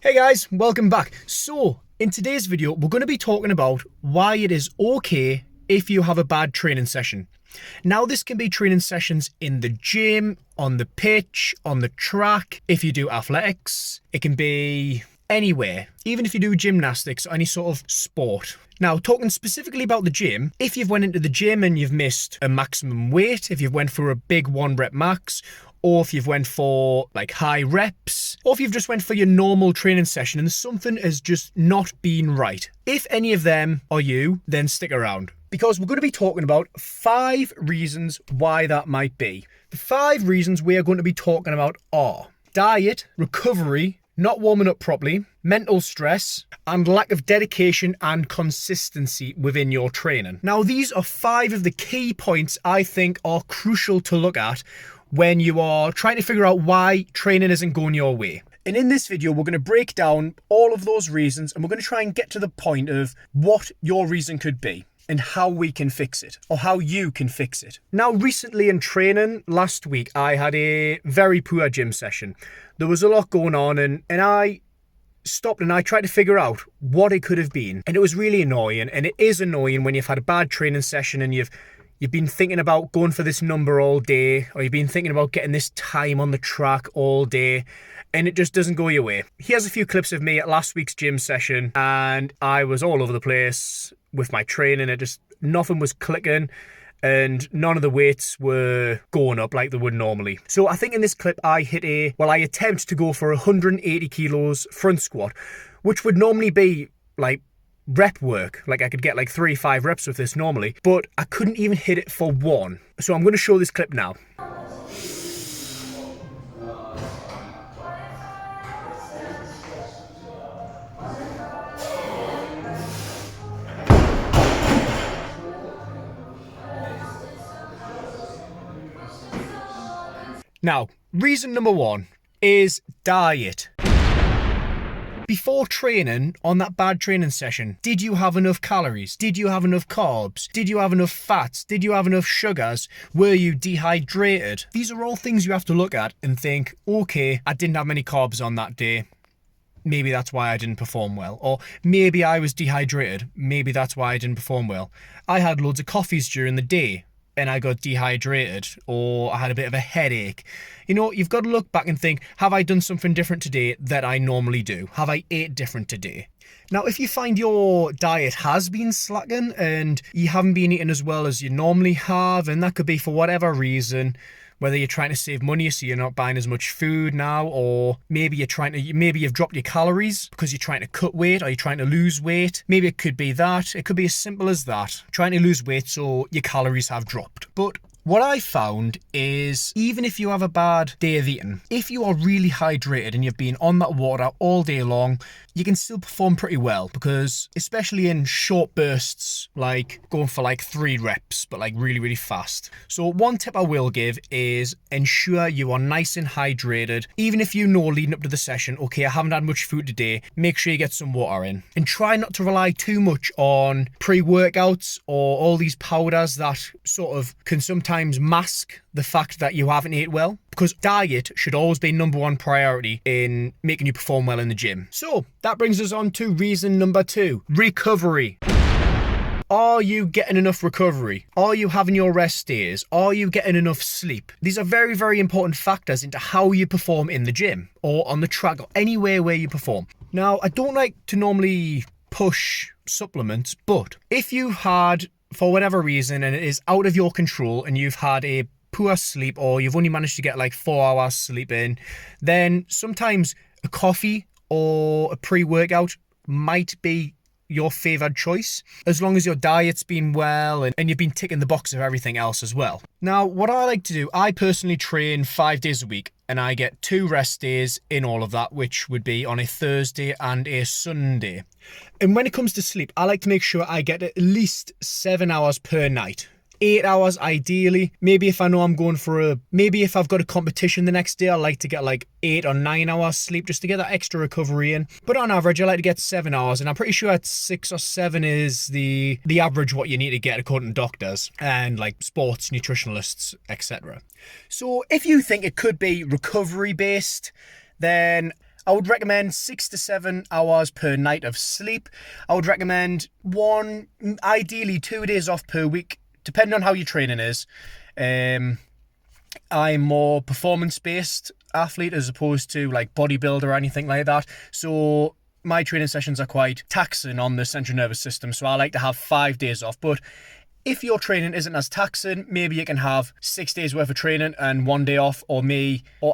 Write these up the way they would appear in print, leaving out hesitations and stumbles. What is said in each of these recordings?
Hey guys, welcome back. So, in today's video, we're going to be talking about why it is okay if you have a bad training session. Now, this can be training sessions in the gym, on the pitch, on the track, if you do athletics. It can be anywhere, even if you do gymnastics or any sort of sport. Now, talking specifically about the gym, if you've went into the gym and you've missed a maximum weight, if you've went for a big 1 rep max, or if you've went for like high reps, or if you've just went for your normal training session and something has just not been right. If any of them are you, then stick around, because we're going to be talking about 5 reasons why that might be. The 5 reasons we are going to be talking about are diet, recovery, not warming up properly, mental stress, and lack of dedication and consistency within your training. Now, these are 5 of the key points I think are crucial to look at when you are trying to figure out why training isn't going your way. And in this video, we're going to break down all of those reasons and we're going to try and get to the point of what your reason could be and how we can fix it, or how you can fix it. Now, recently in training, last week, I had a very poor gym session. There was a lot going on and I stopped and I tried to figure out what it could have been. And it was really annoying. And it is annoying when you've had a bad training session and you've been thinking about going for this number all day, or you've been thinking about getting this time on the track all day, and it just doesn't go your way. Here's a few clips of me at last week's gym session, and I was all over the place with my training. Nothing was clicking, and none of the weights were going up like they would normally. So I think in this clip I attempt to go for 180 kilos front squat, which would normally be like rep work. Like I could get like 3-5 reps with this normally, but I couldn't even hit it for 1. So I'm going to show this clip now. Now, reason number 1 is diet. Before training, on that bad training session, did you have enough calories? Did you have enough carbs? Did you have enough fats? Did you have enough sugars? Were you dehydrated? These are all things you have to look at and think, okay, I didn't have many carbs on that day. Maybe that's why I didn't perform well. Or maybe I was dehydrated. Maybe that's why I didn't perform well. I had loads of coffees during the day and I got dehydrated, or I had a bit of a headache. You know, you've got to look back and think, have I done something different today that I normally do? Have I ate different today? Now, if you find your diet has been slacking and you haven't been eating as well as you normally have, and that could be for whatever reason, whether you're trying to save money so you're not buying as much food now, or maybe you've dropped your calories because you're trying to cut weight, or you're trying to lose weight. Maybe it could be that. It could be as simple as that. Trying to lose weight so your calories have dropped. But what I found is, even if you have a bad day of eating, if you are really hydrated and you've been on that water all day long, you can still perform pretty well, because especially in short bursts, like going for like 3 reps, but like really, really fast. So one tip I will give is ensure you are nice and hydrated. Even if you know leading up to the session, okay, I haven't had much food today, make sure you get some water in. And try not to rely too much on pre-workouts or all these powders that sort of can sometimes mask the fact that you haven't ate well, because diet should always be number 1 priority in making you perform well in the gym. So that brings us on to reason number 2, recovery. Are you getting enough recovery? Are you having your rest days? Are you getting enough sleep? These are very, very important factors into how you perform in the gym or on the track or anywhere where you perform. Now, I don't like to normally push supplements, but if you had, for whatever reason, and it is out of your control, and you've had a poor sleep, or you've only managed to get like 4 hours sleep in, then sometimes a coffee or a pre-workout might be your favoured choice, as long as your diet's been well and you've been ticking the box of everything else as well. Now, what I like to do, I personally train 5 days a week, and I get 2 rest days in all of that, which would be on a Thursday and a Sunday. And when it comes to sleep, I like to make sure I get at least 7 hours per night. 8 hours ideally. Maybe if I know I'm going for maybe if I've got a competition the next day, I like to get like 8 or 9 hours sleep just to get that extra recovery in. But on average, I like to get 7 hours, and I'm pretty sure 6 or 7 is the average what you need to get according to doctors and like sports nutritionalists, etc. So if you think it could be recovery based, then I would recommend 6 to 7 hours per night of sleep. I would recommend 1, ideally 2 days off per week, depending on how your training is. I'm more performance-based athlete as opposed to like bodybuilder or anything like that. So my training sessions are quite taxing on the central nervous system. So I like to have 5 days off. But if your training isn't as taxing, maybe you can have 6 days worth of training and 1 day off, or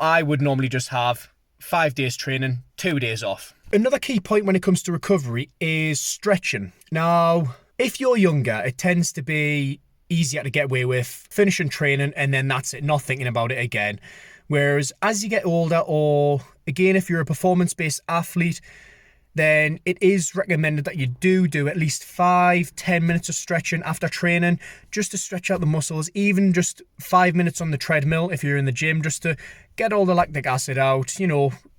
I would normally just have 5 days training, 2 days off. Another key point when it comes to recovery is stretching. Now, if you're younger, it tends to be easier to get away with finishing training and then that's it, not thinking about it again. Whereas as you get older, or again, if you're a performance-based athlete, then it is recommended that you do at least 5-10 minutes of stretching after training, just to stretch out the muscles, even just 5 minutes on the treadmill if you're in the gym, just to get all the lactic acid out,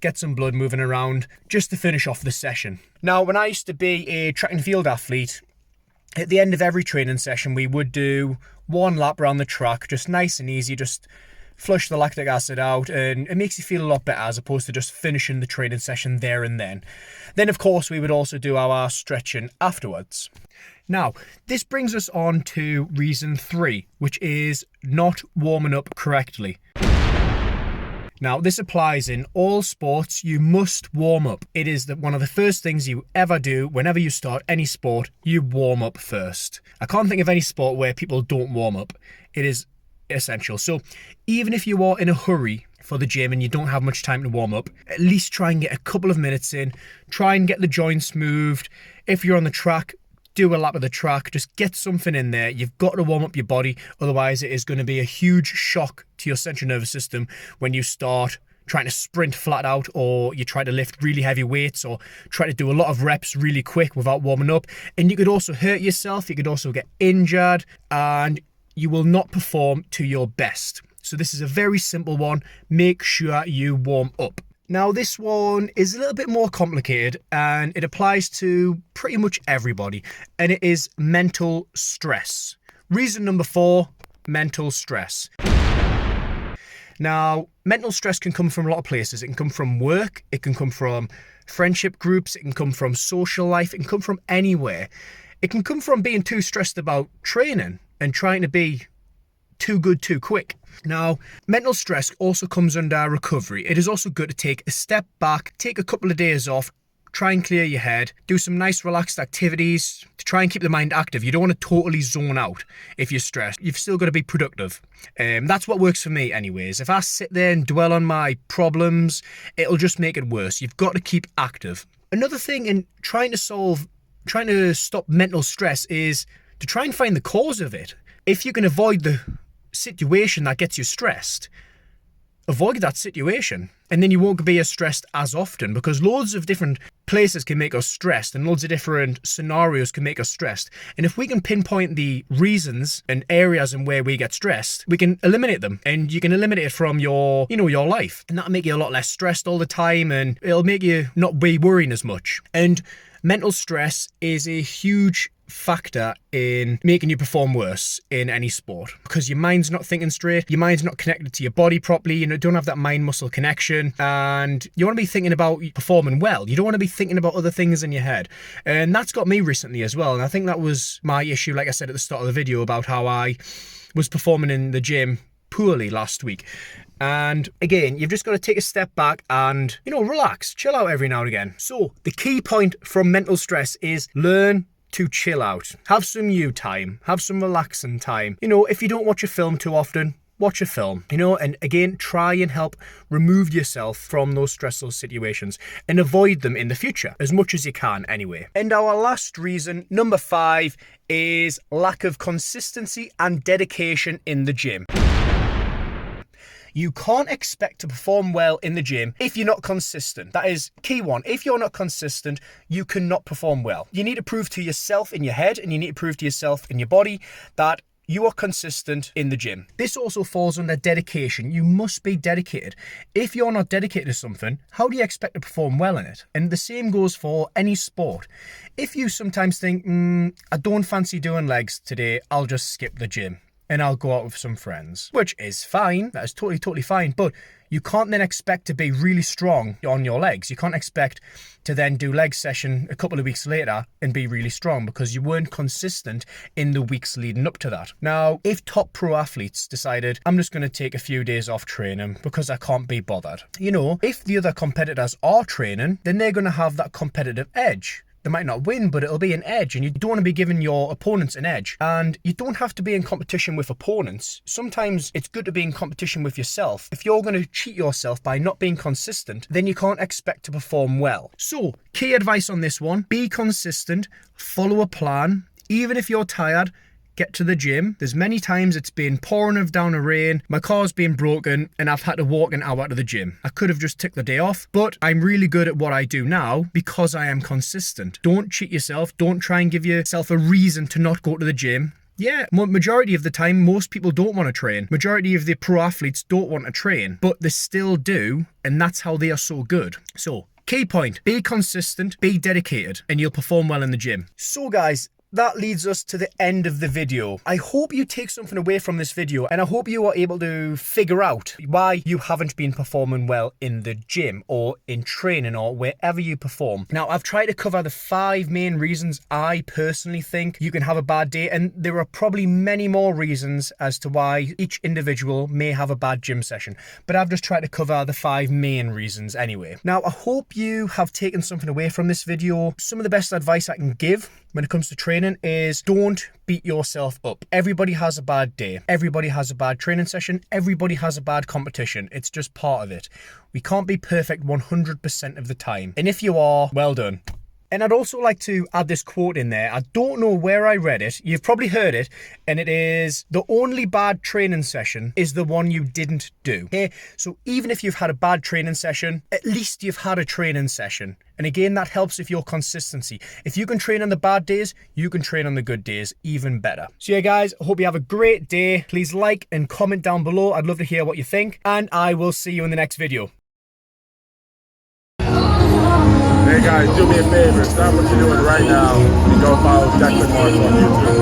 get some blood moving around, just to finish off the session. Now, when I used to be a track and field athlete, at the end of every training session, we would do 1 lap around the track, just nice and easy, just flush the lactic acid out, and it makes you feel a lot better as opposed to just finishing the training session there and then. Then, of course, we would also do our stretching afterwards. Now, this brings us on to reason 3, which is not warming up correctly. Now, this applies in all sports. You must warm up. It is one of the first things you ever do whenever you start any sport. You warm up first. I can't think of any sport where people don't warm up. It is essential. So even if you are in a hurry for the gym and you don't have much time to warm up, at least try and get a couple of minutes in. Try and get the joints moved. If you're on the track, do a lap of the track, just get something in there. You've got to warm up your body, otherwise it is going to be a huge shock to your central nervous system when you start trying to sprint flat out, or you try to lift really heavy weights, or try to do a lot of reps really quick without warming up. And you could also hurt yourself, you could also get injured, and you will not perform to your best. So this is a very simple one. Make sure you warm up. Now, this one is a little bit more complicated and it applies to pretty much everybody, and it is mental stress. Reason number 4, mental stress. Now, mental stress can come from a lot of places. It can come from work, it can come from friendship groups, it can come from social life, it can come from anywhere. It can come from being too stressed about training and trying to be too good too quick. Now, mental stress also comes under recovery. It is also good to take a step back, take a couple of days off, try and clear your head, do some nice relaxed activities to try and keep the mind active. You don't want to totally zone out if you're stressed. You've still got to be productive. That's what works for me anyways. If I sit there and dwell on my problems, it'll just make it worse. You've got to keep active. Another thing in trying to stop mental stress is to try and find the cause of it. If you can avoid the situation that gets you stressed, avoid that situation, and then you won't be as stressed as often, because loads of different places can make us stressed and loads of different scenarios can make us stressed. And if we can pinpoint the reasons and areas in where we get stressed, we can eliminate them, and you can eliminate it from your life, and that'll make you a lot less stressed all the time, and it'll make you not be worrying as much. And mental stress is a huge factor in making you perform worse in any sport, because your mind's not thinking straight, your mind's not connected to your body properly, you don't have that mind-muscle connection, and you want to be thinking about performing well. You don't want to be thinking about other things in your head. And that's got me recently as well, and I think that was my issue, like I said at the start of the video, about how I was performing in the gym poorly last week. And again, you've just got to take a step back and, relax, chill out every now and again. So the key point from mental stress is learn to chill out. Have some you time, have some relaxing time. If you don't watch a film too often, watch a film, and again, try and help remove yourself from those stressful situations and avoid them in the future as much as you can anyway. And our last reason, number 5, is lack of consistency and dedication in the gym. You can't expect to perform well in the gym if you're not consistent. That is key one. If you're not consistent, you cannot perform well. You need to prove to yourself in your head, and you need to prove to yourself in your body that you are consistent in the gym. This also falls under dedication. You must be dedicated. If you're not dedicated to something, how do you expect to perform well in it? And the same goes for any sport. If you sometimes think, I don't fancy doing legs today, I'll just skip the gym and I'll go out with some friends, which is fine. That is totally fine. But you can't then expect to be really strong on your legs. You can't expect to then do leg session a couple of weeks later and be really strong because you weren't consistent in the weeks leading up to that. Now, if top pro athletes decided, I'm just going to take a few days off training because I can't be bothered, you know, if the other competitors are training, then they're going to have that competitive edge. They might not win, but it'll be an edge, and you don't want to be giving your opponents an edge. And you don't have to be in competition with opponents. Sometimes it's good to be in competition with yourself. If you're going to cheat yourself by not being consistent, then you can't expect to perform well. So, key advice on this one, be consistent, follow a plan. Even if you're tired, get to the gym. There's many times it's been pouring down a rain, my car's been broken, and I've had to walk an hour to the gym. I could have just took the day off, but I'm really good at what I do now because I am consistent. Don't cheat yourself. Don't try and give yourself a reason to not go to the gym. Yeah, majority of the time, most people don't want to train. Majority of the pro athletes don't want to train, but they still do, and that's how they are so good. So, key point, be consistent, be dedicated, and you'll perform well in the gym. So guys, that leads us to the end of the video. I hope you take something away from this video, and I hope you are able to figure out why you haven't been performing well in the gym or in training or wherever you perform. Now, I've tried to cover the 5 main reasons I personally think you can have a bad day, and there are probably many more reasons as to why each individual may have a bad gym session, but I've just tried to cover the 5 main reasons anyway. Now, I hope you have taken something away from this video. Some of the best advice I can give when it comes to training is don't beat yourself up. Everybody has a bad day. Everybody has a bad training session. Everybody has a bad competition. It's just part of it. We can't be perfect 100% of the time. And if you are, well done. And I'd also like to add this quote in there. I don't know where I read it. You've probably heard it. And it is, the only bad training session is the one you didn't do. Okay? So even if you've had a bad training session, at least you've had a training session. And again, that helps with your consistency. If you can train on the bad days, you can train on the good days even better. So yeah, guys, I hope you have a great day. Please like and comment down below. I'd love to hear what you think. And I will see you in the next video. Hey guys, do me a favor, stop what you're doing right now and go follow Declan Mark on YouTube.